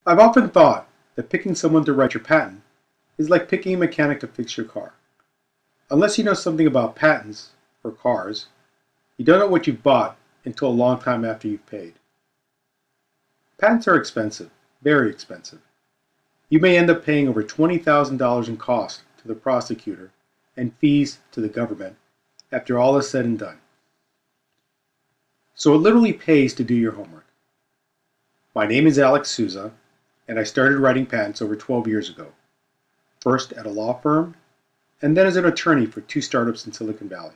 I've often thought that picking someone to write your patent is like picking a mechanic to fix your car. Unless you know something about patents, or cars, you don't know what you've bought until a long time after you've paid. Patents are expensive, very expensive. You may end up paying over $20,000 in costs to the prosecutor and fees to the government after all is said and done. So it literally pays to do your homework. My name is Alex Souza, and I started writing patents over 12 years ago, first at a law firm, and then as an attorney for 2 startups in Silicon Valley.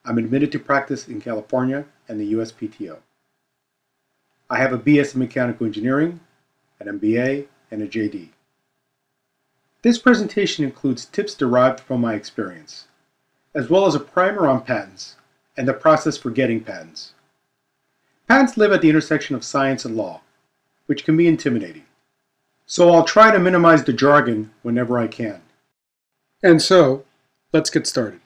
I'm admitted to practice in California and the USPTO. I have a BS in Mechanical Engineering, an MBA, and a JD. This presentation includes tips derived from my experience, as well as a primer on patents and the process for getting patents. Patents live at the intersection of science and law, which can be intimidating. So I'll try to minimize the jargon whenever I can. And so, let's get started.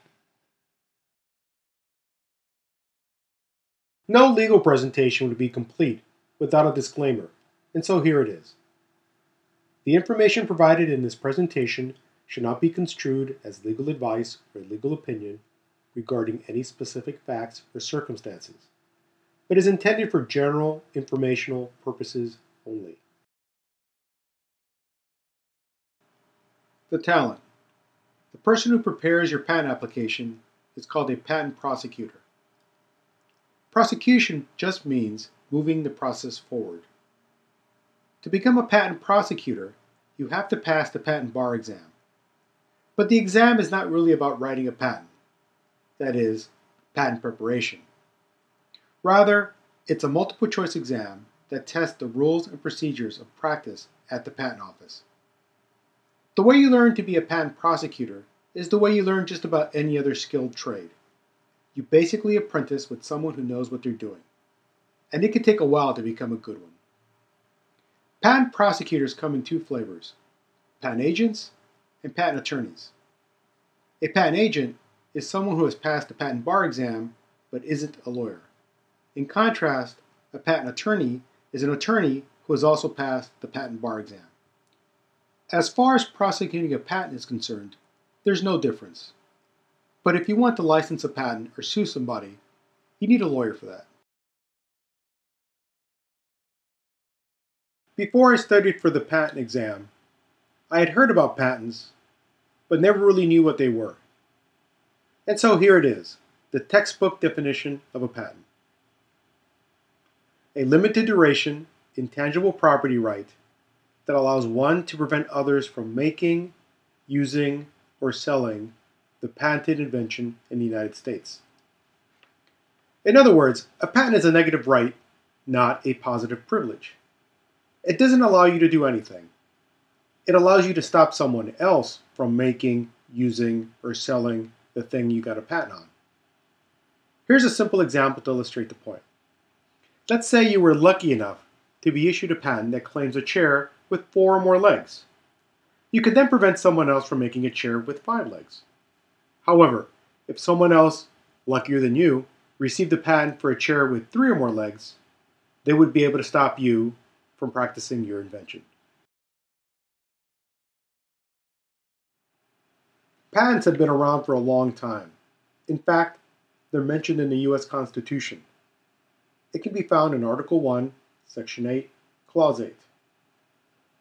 No legal presentation would be complete without a disclaimer, and so here it is. The information provided in this presentation should not be construed as legal advice or legal opinion regarding any specific facts or circumstances, but is intended for general informational purposes only. The talent. The person who prepares your patent application is called a patent prosecutor. Prosecution just means moving the process forward. To become a patent prosecutor, you have to pass the patent bar exam. But the exam is not really about writing a patent, that is, patent preparation. Rather, it's a multiple choice exam that tests the rules and procedures of practice at the patent office. The way you learn to be a patent prosecutor is the way you learn just about any other skilled trade. You basically apprentice with someone who knows what they're doing, and it can take a while to become a good one. Patent prosecutors come in 2 flavors: patent agents and patent attorneys. A patent agent is someone who has passed the patent bar exam but isn't a lawyer. In contrast, a patent attorney is an attorney who has also passed the patent bar exam. As far as prosecuting a patent is concerned, there's no difference. But if you want to license a patent or sue somebody, you need a lawyer for that. Before I studied for the patent exam, I had heard about patents, but never really knew what they were. And so here it is, the textbook definition of a patent. A limited duration, intangible property right that allows one to prevent others from making, using, or selling the patented invention in the United States. In other words, a patent is a negative right, not a positive privilege. It doesn't allow you to do anything. It allows you to stop someone else from making, using, or selling the thing you got a patent on. Here's a simple example to illustrate the point. Let's say you were lucky enough to be issued a patent that claims a chair with 4 or more legs. You could then prevent someone else from making a chair with 5 legs. However, if someone else, luckier than you, received a patent for a chair with 3 or more legs, they would be able to stop you from practicing your invention. Patents have been around for a long time. In fact, they're mentioned in the U.S. Constitution. It can be found in Article 1, Section 8, Clause 8.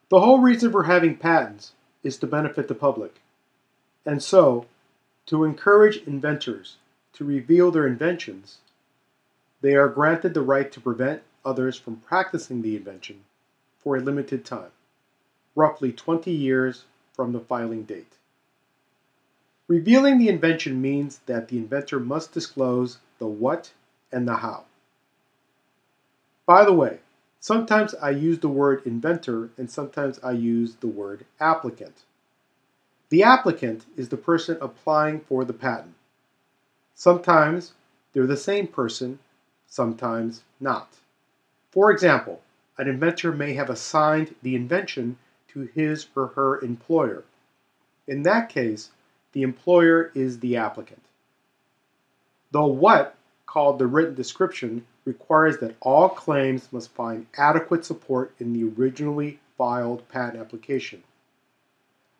The whole reason for having patents is to benefit the public, and so, to encourage inventors to reveal their inventions, they are granted the right to prevent others from practicing the invention for a limited time, roughly 20 years from the filing date. Revealing the invention means that the inventor must disclose the what and the how. By the way, sometimes I use the word inventor and sometimes I use the word applicant. The applicant is the person applying for the patent. Sometimes they're the same person, sometimes not. For example, an inventor may have assigned the invention to his or her employer. In that case, the employer is the applicant. The what, called the written description, requires that all claims must find adequate support in the originally filed patent application.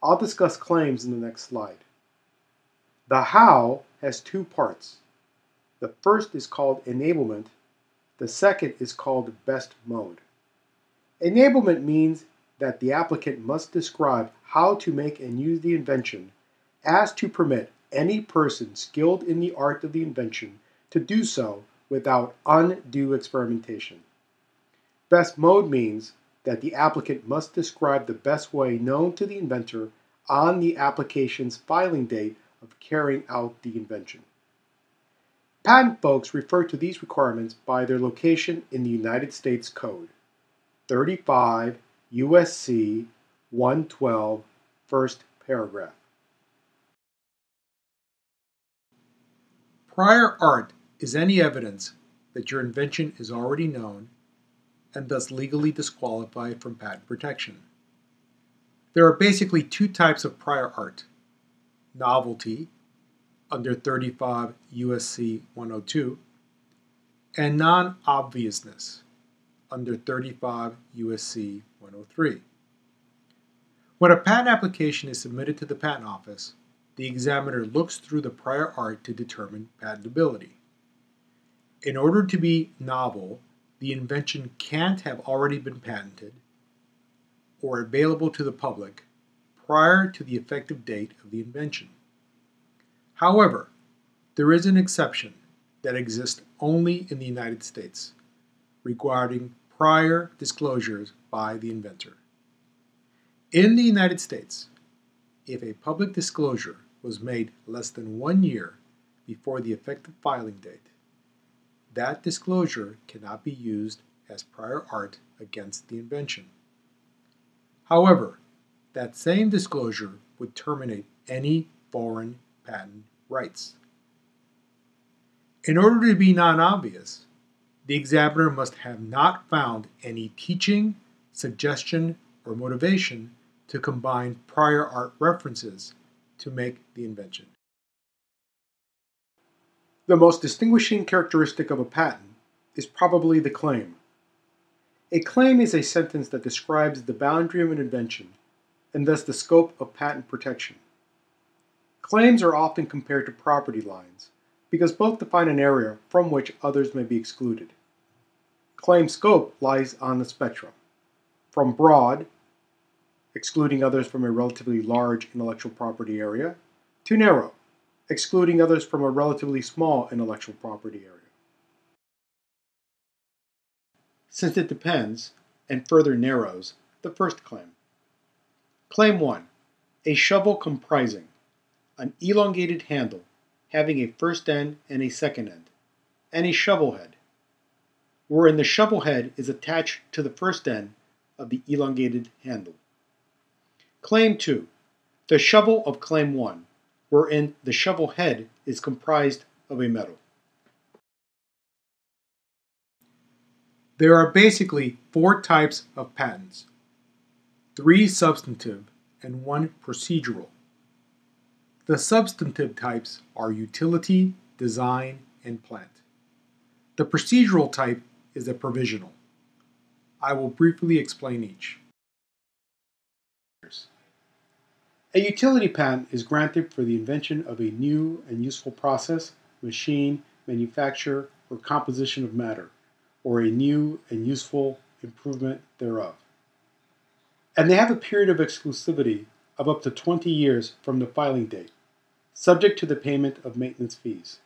I'll discuss claims in the next slide. The how has two parts. The first is called enablement. The second is called best mode. Enablement means that the applicant must describe how to make and use the invention as to permit any person skilled in the art of the invention to do so without undue experimentation. Best mode means that the applicant must describe the best way known to the inventor on the application's filing date of carrying out the invention. Patent folks refer to these requirements by their location in the United States Code, 35 U.S.C. 112, first paragraph. Prior art is any evidence that your invention is already known and thus legally disqualified from patent protection. There are basically two types of prior art: novelty, under 35 U.S.C. 102, and non-obviousness, under 35 U.S.C. 103. When a patent application is submitted to the Patent Office, the examiner looks through the prior art to determine patentability. In order to be novel, the invention can't have already been patented or available to the public prior to the effective date of the invention. However, there is an exception that exists only in the United States regarding prior disclosures by the inventor. In the United States, if a public disclosure was made less than 1 year before the effective filing date, that disclosure cannot be used as prior art against the invention. However, that same disclosure would terminate any foreign patent rights. In order to be non-obvious, the examiner must have not found any teaching, suggestion, or motivation to combine prior art references to make the invention. The most distinguishing characteristic of a patent is probably the claim. A claim is a sentence that describes the boundary of an invention and thus the scope of patent protection. Claims are often compared to property lines because both define an area from which others may be excluded. Claim scope lies on the spectrum, from broad, excluding others from a relatively large intellectual property area, to narrow, excluding others from a relatively small intellectual property area. Since it depends, and further narrows, the first claim. Claim 1. A shovel comprising an elongated handle having a first end and a second end, and a shovel head, wherein the shovel head is attached to the first end of the elongated handle. Claim 2. The shovel of Claim 1, wherein the shovel head is comprised of a metal. There are basically 4 types of patents: 3 substantive and 1 procedural. The substantive types are utility, design, and plant. The procedural type is a provisional. I will briefly explain each. A utility patent is granted for the invention of a new and useful process, machine, manufacture, or composition of matter, or a new and useful improvement thereof. And they have a period of exclusivity of up to 20 years from the filing date, subject to the payment of maintenance fees.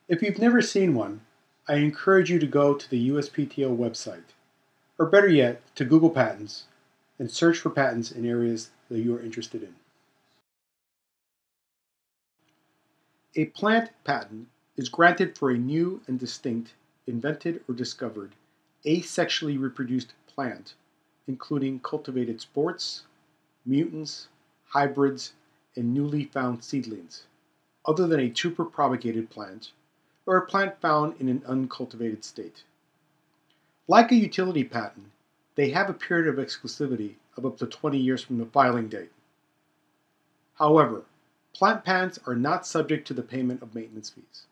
If you've never seen one, I encourage you to go to the USPTO website, or better yet, to Google Patents, and search for patents in areas that you are interested in. A plant patent is granted for a new and distinct, invented or discovered, asexually reproduced plant, including cultivated sports, mutants, hybrids, and newly found seedlings, other than a tuber-propagated plant, or a plant found in an uncultivated state. Like a utility patent, they have a period of exclusivity of up to 20 years from the filing date. However, plant patents are not subject to the payment of maintenance fees.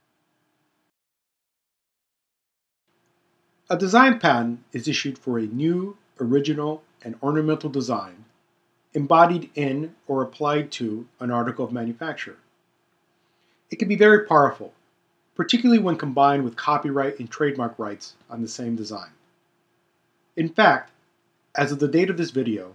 A design patent is issued for a new, original, and ornamental design embodied in or applied to an article of manufacture. It can be very powerful, particularly when combined with copyright and trademark rights on the same design. In fact, as of the date of this video,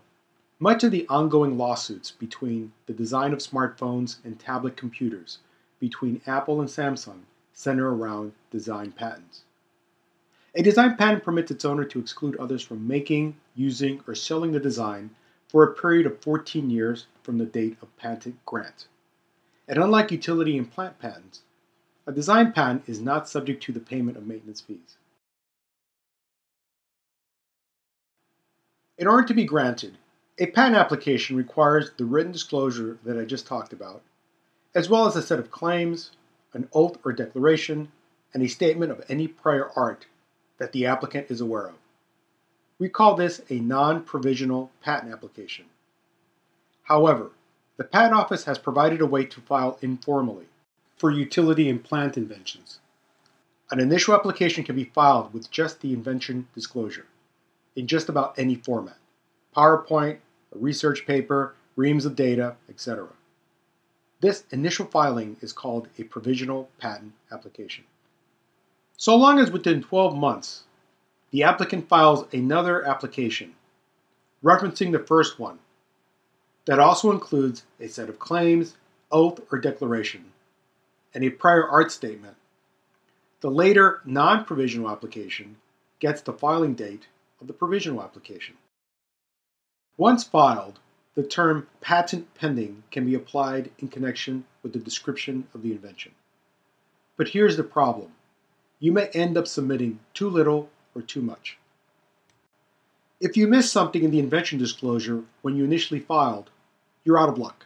much of the ongoing lawsuits between the design of smartphones and tablet computers between Apple and Samsung center around design patents. A design patent permits its owner to exclude others from making, using, or selling the design for a period of 14 years from the date of patent grant. And unlike utility and plant patents, a design patent is not subject to the payment of maintenance fees. In order to be granted, a patent application requires the written disclosure that I just talked about, as well as a set of claims, an oath or declaration, and a statement of any prior art that the applicant is aware of. We call this a non-provisional patent application. However, the Patent Office has provided a way to file informally for utility and plant inventions. An initial application can be filed with just the invention disclosure, in just about any format: PowerPoint, a research paper, reams of data, etc. This initial filing is called a provisional patent application. So long as within 12 months, the applicant files another application referencing the first one that also includes a set of claims, oath or declaration, and a prior art statement, the later non-provisional application gets the filing date of the provisional application. Once filed, the term patent pending can be applied in connection with the description of the invention. But here's the problem. You may end up submitting too little or too much. If you miss something in the invention disclosure when you initially filed, you're out of luck.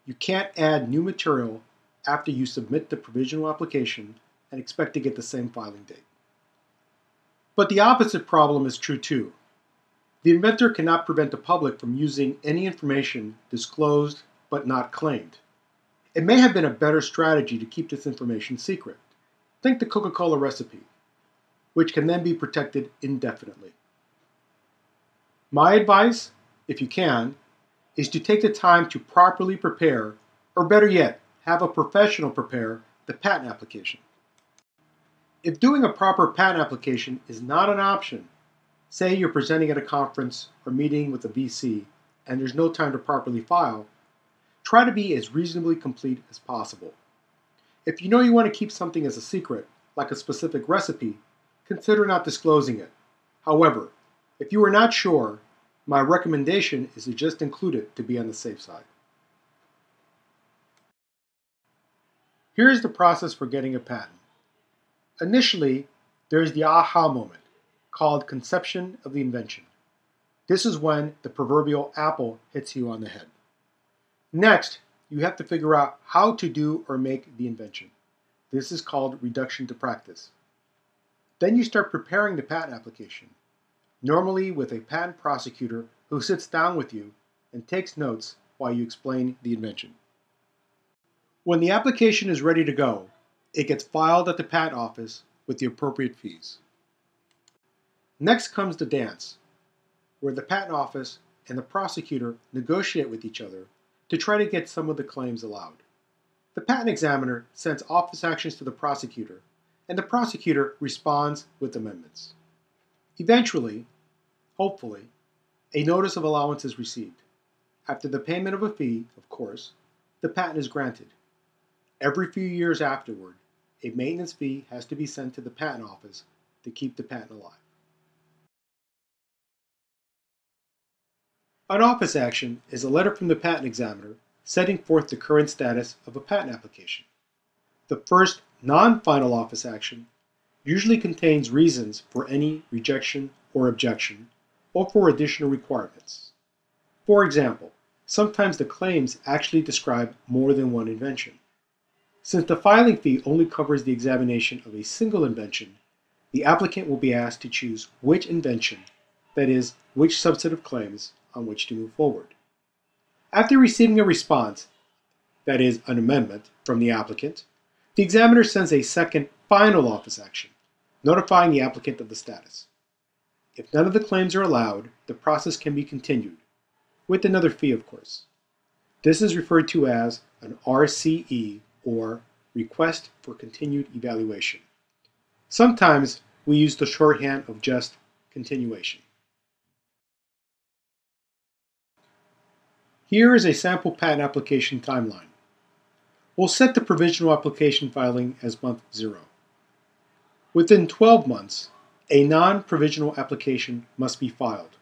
You can't add new material after you submit the provisional application and expect to get the same filing date. But the opposite problem is true too. The inventor cannot prevent the public from using any information disclosed but not claimed. It may have been a better strategy to keep this information secret. Think the Coca-Cola recipe, which can then be protected indefinitely. My advice, if you can, is to take the time to properly prepare, or better yet, have a professional prepare the patent application. If doing a proper patent application is not an option, say you're presenting at a conference or meeting with a VC and there's no time to properly file, try to be as reasonably complete as possible. If you know you want to keep something as a secret, like a specific recipe, consider not disclosing it. However, if you are not sure, my recommendation is to just include it to be on the safe side. Here is the process for getting a patent. Initially, there is the aha moment, called conception of the invention. This is when the proverbial apple hits you on the head. Next, you have to figure out how to do or make the invention. This is called reduction to practice. Then you start preparing the patent application, normally with a patent prosecutor who sits down with you and takes notes while you explain the invention. When the application is ready to go, it gets filed at the patent office with the appropriate fees. Next comes the dance, where the patent office and the prosecutor negotiate with each other to try to get some of the claims allowed. The patent examiner sends office actions to the prosecutor, and the prosecutor responds with amendments. Eventually, hopefully, a notice of allowance is received. After the payment of a fee, of course, the patent is granted. Every few years afterward, a maintenance fee has to be sent to the patent office to keep the patent alive. An office action is a letter from the patent examiner setting forth the current status of a patent application. The first non-final office action usually contains reasons for any rejection or objection, or for additional requirements. For example, sometimes the claims actually describe more than one invention. Since the filing fee only covers the examination of a single invention, the applicant will be asked to choose which invention, that is, which subset of claims, on which to move forward. After receiving a response, that is, an amendment, from the applicant, the examiner sends a second final office action, notifying the applicant of the status. If none of the claims are allowed, the process can be continued, with another fee, of course. This is referred to as an RCE, or Request for Continued Evaluation. Sometimes we use the shorthand of just continuation. Here is a sample patent application timeline. We'll set the provisional application filing as month 0. Within 12 months, a non-provisional application must be filed,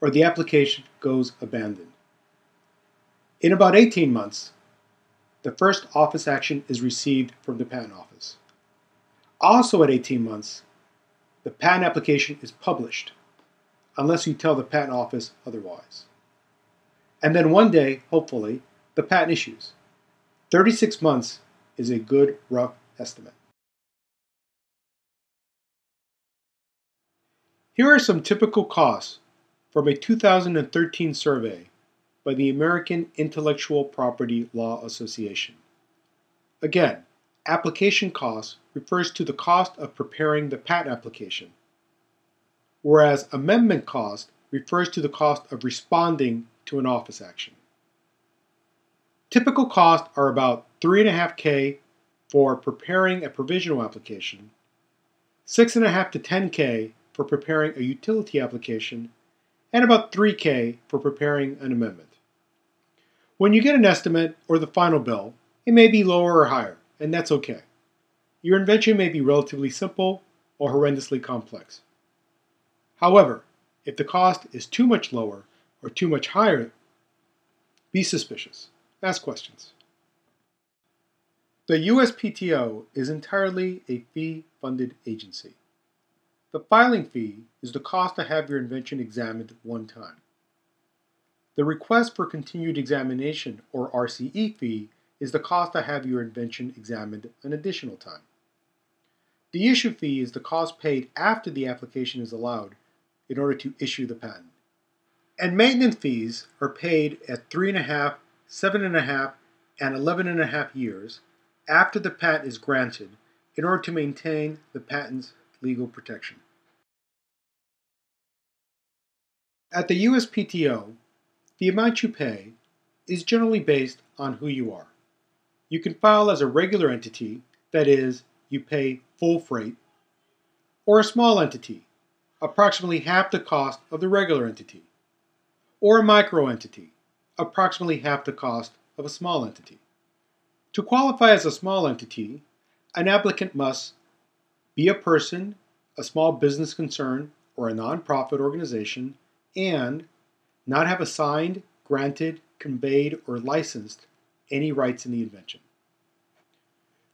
or the application goes abandoned. In about 18 months, the first office action is received from the Patent Office. Also at 18 months, the patent application is published, unless you tell the Patent Office otherwise. And then one day, hopefully, the patent issues. 36 months is a good rough estimate. Here are some typical costs from a 2013 survey by the American Intellectual Property Law Association. Again, application cost refers to the cost of preparing the patent application, whereas amendment cost refers to the cost of responding to an office action. Typical costs are about $3.5K for preparing a provisional application, $6.5 to $10K for preparing a utility application, and about $3K for preparing an amendment. When you get an estimate or the final bill, it may be lower or higher, and that's okay. Your invention may be relatively simple or horrendously complex. However, if the cost is too much lower or too much higher, be suspicious. Ask questions. The USPTO is entirely a fee-funded agency. The filing fee is the cost to have your invention examined one time. The Request for Continued Examination, or RCE fee, is the cost to have your invention examined an additional time. The issue fee is the cost paid after the application is allowed in order to issue the patent. And maintenance fees are paid at 3.5, 7.5, and 11.5 years after the patent is granted in order to maintain the patent's legal protection. At the USPTO, the amount you pay is generally based on who you are. You can file as a regular entity, that is, you pay full freight, or a small entity, approximately half the cost of the regular entity, or a micro entity, approximately half the cost of a small entity. To qualify as a small entity, an applicant must be a person, a small business concern, or a nonprofit organization, and not have assigned, granted, conveyed, or licensed any rights in the invention.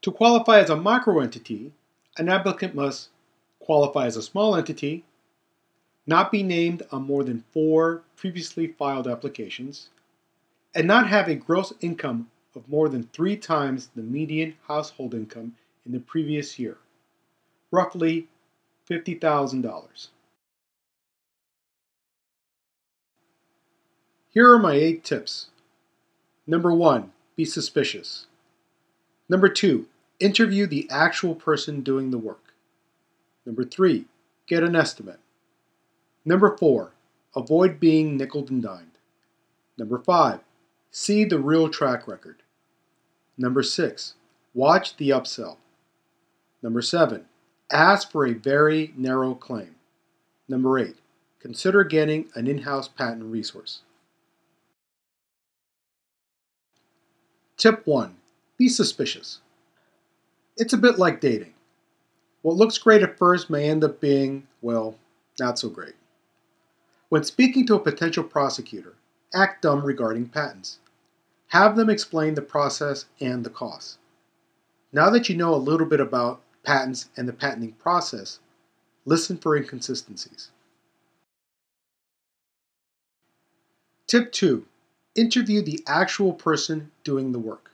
To qualify as a microentity, an applicant must qualify as a small entity, not be named on more than 4 previously filed applications, and not have a gross income of more than 3 times the median household income in the previous year, roughly $50,000. Here are my 8 tips. Number 1, be suspicious. Number 2, interview the actual person doing the work. Number 3, get an estimate. Number 4, avoid being nickeled and dimed. Number 5, see the real track record. Number 6, watch the upsell. Number 7, ask for a very narrow claim. Number 8, consider getting an in-house patent resource. Tip 1. Be suspicious. It's a bit like dating. What looks great at first may end up being, well, not so great. When speaking to a potential prosecutor, act dumb regarding patents. Have them explain the process and the costs. Now that you know a little bit about patents and the patenting process, listen for inconsistencies. Tip 2. Interview the actual person doing the work.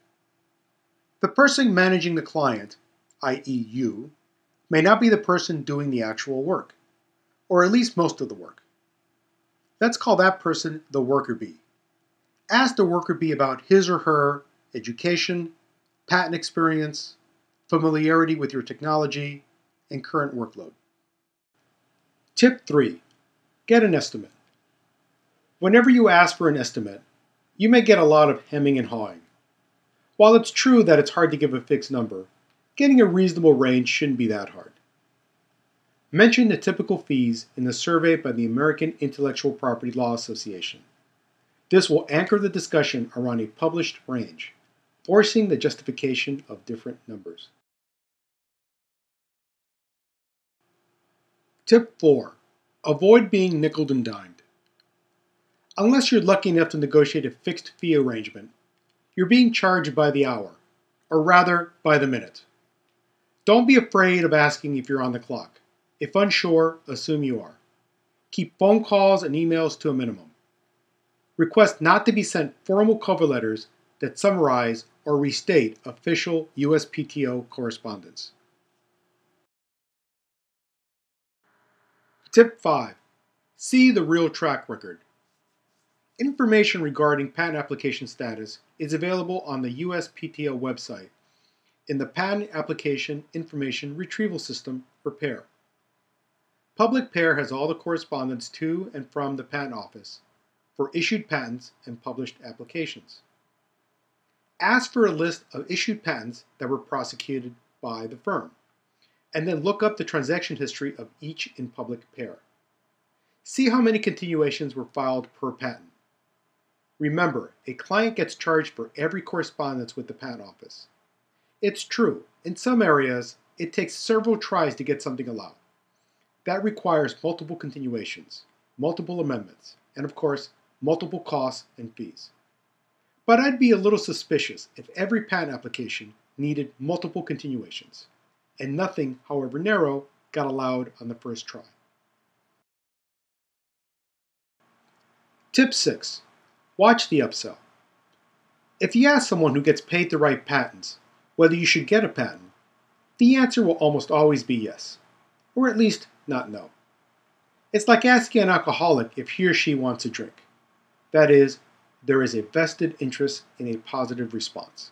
The person managing the client, i.e. you, may not be the person doing the actual work, or at least most of the work. Let's call that person the worker bee. Ask the worker bee about his or her education, patent experience, familiarity with your technology, and current workload. Tip 3. Get an estimate. Whenever you ask for an estimate, you may get a lot of hemming and hawing. While it's true that it's hard to give a fixed number, getting a reasonable range shouldn't be that hard. Mention the typical fees in the survey by the American Intellectual Property Law Association. This will anchor the discussion around a published range, forcing the justification of different numbers. Tip 4. Avoid being nickeled and dimed. Unless you're lucky enough to negotiate a fixed fee arrangement, you're being charged by the hour, or rather, by the minute. Don't be afraid of asking if you're on the clock. If unsure, assume you are. Keep phone calls and emails to a minimum. Request not to be sent formal cover letters that summarize or restate official USPTO correspondence. Tip 5. See the real track record. Information regarding patent application status is available on the USPTO website in the Patent Application Information Retrieval System, or PAIR. Public PAIR has all the correspondence to and from the Patent Office for issued patents and published applications. Ask for a list of issued patents that were prosecuted by the firm, and then look up the transaction history of each in public PAIR. See how many continuations were filed per patent. Remember, a client gets charged for every correspondence with the Patent Office. It's true, in some areas, it takes several tries to get something allowed. That requires multiple continuations, multiple amendments, and of course, multiple costs and fees. But I'd be a little suspicious if every patent application needed multiple continuations, and nothing, however narrow, got allowed on the first try. Tip 6. Watch the upsell. If you ask someone who gets paid to write patents whether you should get a patent, the answer will almost always be yes, or at least not no. It's like asking an alcoholic if he or she wants a drink. That is, there is a vested interest in a positive response.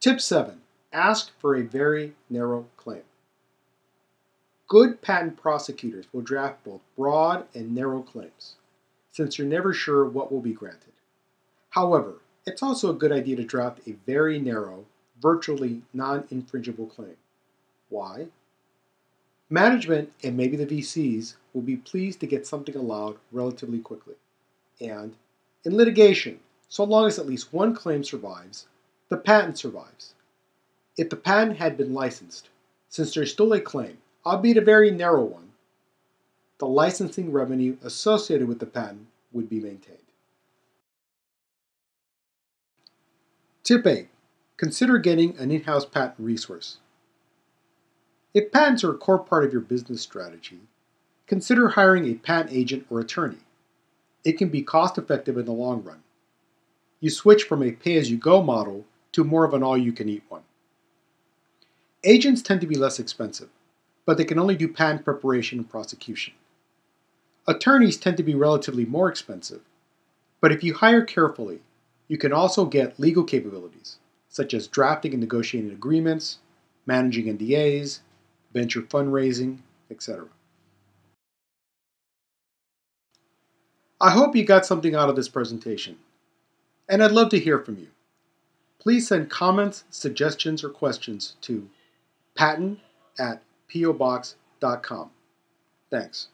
Tip 7. Ask for a very narrow claim. Good patent prosecutors will draft both broad and narrow claims, since you're never sure what will be granted. However, it's also a good idea to draft a very narrow, virtually non-infringible claim. Why? Management and maybe the VCs will be pleased to get something allowed relatively quickly. And in litigation, so long as at least one claim survives, the patent survives. If the patent had been licensed, since there's still a claim, albeit a very narrow one, the licensing revenue associated with the patent would be maintained. Tip 8. Consider getting an in-house patent resource. If patents are a core part of your business strategy, consider hiring a patent agent or attorney. It can be cost-effective in the long run. You switch from a pay-as-you-go model to more of an all-you-can-eat one. Agents tend to be less expensive, but they can only do patent preparation and prosecution. Attorneys tend to be relatively more expensive, but if you hire carefully, you can also get legal capabilities, such as drafting and negotiating agreements, managing NDAs, venture fundraising, etc. I hope you got something out of this presentation, and I'd love to hear from you. Please send comments, suggestions, or questions to patent@pobox.com. Thanks.